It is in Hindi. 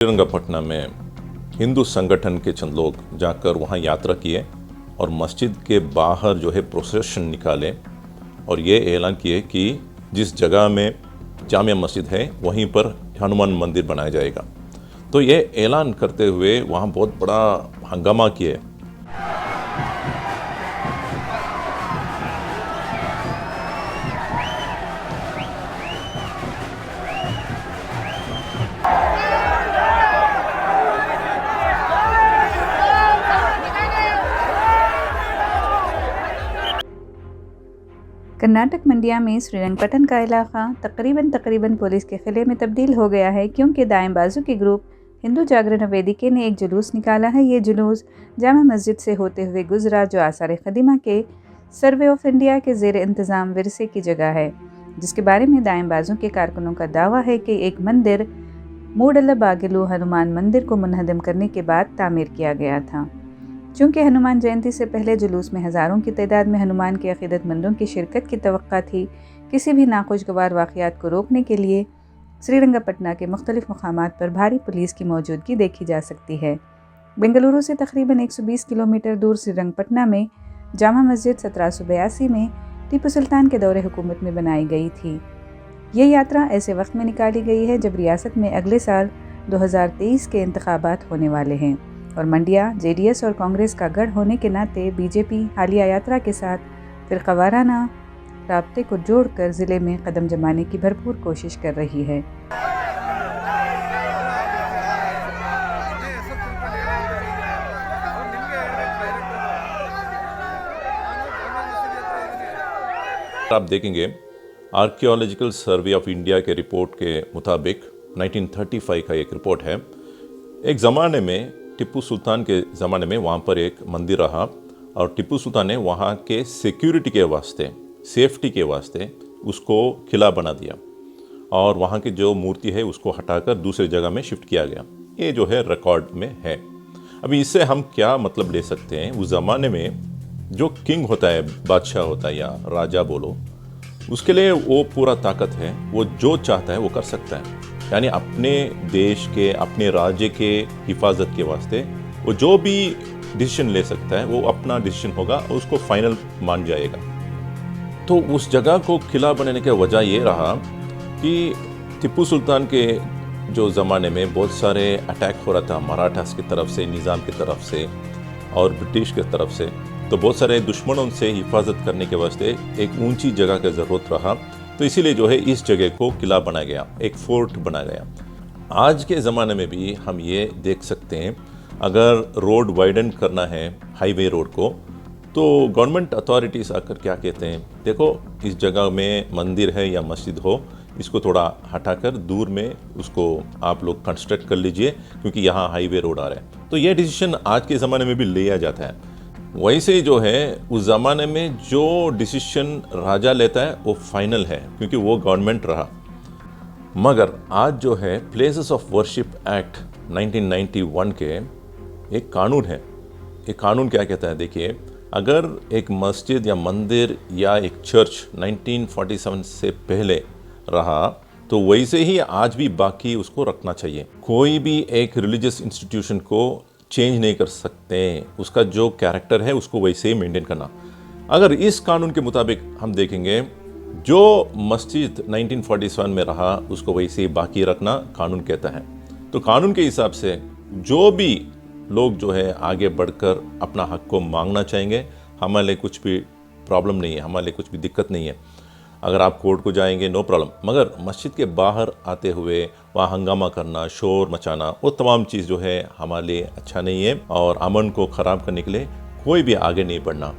श्रीरंगपट्टनम में हिंदू संगठन के चंद लोग जाकर वहाँ यात्रा किए और मस्जिद के बाहर जो है प्रोसेशन निकाले और ये ऐलान किए कि जिस जगह में जामिया मस्जिद है वहीं पर हनुमान मंदिर बनाया जाएगा। तो ये ऐलान करते हुए वहाँ बहुत बड़ा हंगामा किए। कर्नाटक मंडिया में श्रीरंगपट्टनम का इलाका तकरीबन पुलिस के किले में तब्दील हो गया है, क्योंकि दाएं बाजू के ग्रुप हिंदू जागरण वेदिके ने एक जुलूस निकाला है। ये जुलूस जामा मस्जिद से होते हुए गुजरा, जो आसार कदीमा के सर्वे ऑफ इंडिया के ज़ेर इंतज़ाम विरसे की जगह है, जिसके बारे में दाएं बाजू के कारकुनों का दावा है कि एक मंदिर मूडल बागिलू हनुमान मंदिर को मुनहदम करने के बाद तामीर किया गया था। चूँकि हनुमान जयंती से पहले जुलूस में हज़ारों की तादाद में हनुमान के अक़ीदतमंदों की शिरकत की तवक्का थी, किसी भी नाखुशगवार वाक़यात को रोकने के लिए श्रीरंगपट्टनम के मुख्तलिफ़ मकामात पर भारी पुलिस की मौजूदगी देखी जा सकती है। बेंगलुरु से तकरीबन 120 किलोमीटर दूर श्रीरंगपट्टनम में जामा मस्जिद 1782 में टीपू सुल्तान के दौरे हुकूमत में बनाई गई थी। ये यात्रा ऐसे वक्त में निकाली गई है जब रियासत में अगले साल 2023 के इंतखाबात होने वाले हैं और मंडिया JDS और कांग्रेस का गढ़ होने के नाते बीजेपी हालिया यात्रा के साथ फ़िरक़ावाराना राब्ते को जोड़कर ज़िले में कदम जमाने की भरपूर कोशिश कर रही है। आप देखेंगे आर्कियोलॉजिकल सर्वे ऑफ इंडिया के रिपोर्ट के मुताबिक 1935 का एक रिपोर्ट है। एक ज़माने में टीपू सुल्तान के ज़माने में वहाँ पर एक मंदिर रहा और टीपू सुल्तान ने वहाँ के सिक्योरिटी के वास्ते, सेफ्टी के वास्ते उसको किला बना दिया और वहाँ की जो मूर्ति है उसको हटाकर दूसरी जगह में शिफ्ट किया गया। ये जो है रिकॉर्ड में है। अभी इससे हम क्या मतलब ले सकते हैं, उस ज़माने में जो किंग होता है, बादशाह होता है या राजा बोलो, उसके लिए वो पूरा ताकत है, वो जो चाहता है वो कर सकता है। यानी अपने देश के, अपने राज्य के हिफाजत के वास्ते वो जो भी डिसीजन ले सकता है वो अपना डिसीजन होगा और उसको फाइनल मान जाएगा। तो उस जगह को किला बनाने की वजह ये रहा कि टीपू सुल्तान के जो ज़माने में बहुत सारे अटैक हो रहा था मराठास की तरफ से, निज़ाम की तरफ से और ब्रिटिश की तरफ से, तो बहुत सारे दुश्मनों से हिफाजत करने के वास्ते एक ऊंची जगह की ज़रूरत रहा। तो इसीलिए जो है इस जगह को किला बनाया गया, एक फोर्ट बनाया गया। आज के ज़माने में भी हम ये देख सकते हैं, अगर रोड वाइडन करना है, हाईवे रोड को, तो गवर्नमेंट अथॉरिटीज़ आकर क्या कहते हैं, देखो इस जगह में मंदिर है या मस्जिद हो, इसको थोड़ा हटाकर दूर में उसको आप लोग कंस्ट्रक्ट कर लीजिए क्योंकि यहाँ हाईवे रोड आ रहा है। तो ये डिसीजन आज के ज़माने में भी लिया जाता है। वैसे जो है उस ज़माने में जो डिसीजन राजा लेता है वो फाइनल है क्योंकि वो गवर्नमेंट रहा। मगर आज जो है प्लेसेस ऑफ वर्शिप एक्ट 1991 के एक कानून है। एक कानून क्या कहता है, देखिए, अगर एक मस्जिद या मंदिर या एक चर्च 1947 से पहले रहा तो वैसे ही आज भी बाकी उसको रखना चाहिए। कोई भी एक रिलीजियस इंस्टीट्यूशन को चेंज नहीं कर सकते, उसका जो कैरेक्टर है उसको वैसे ही मेंटेन करना। अगर इस कानून के मुताबिक हम देखेंगे, जो मस्जिद 1947 में रहा उसको वैसे ही बाकी रखना कानून कहता है। तो कानून के हिसाब से जो भी लोग जो है आगे बढ़कर अपना हक को मांगना चाहेंगे, हमारे लिए कुछ भी प्रॉब्लम नहीं है, हमारे लिए कुछ भी दिक्कत नहीं है। अगर आप कोर्ट को जाएंगे नो प्रॉब्लम, मगर मस्जिद के बाहर आते हुए वहाँ हंगामा करना, शोर मचाना, वो तमाम चीज़ जो है हमारे लिए अच्छा नहीं है और अमन को ख़राब करने के लिए कोई भी आगे नहीं बढ़ना।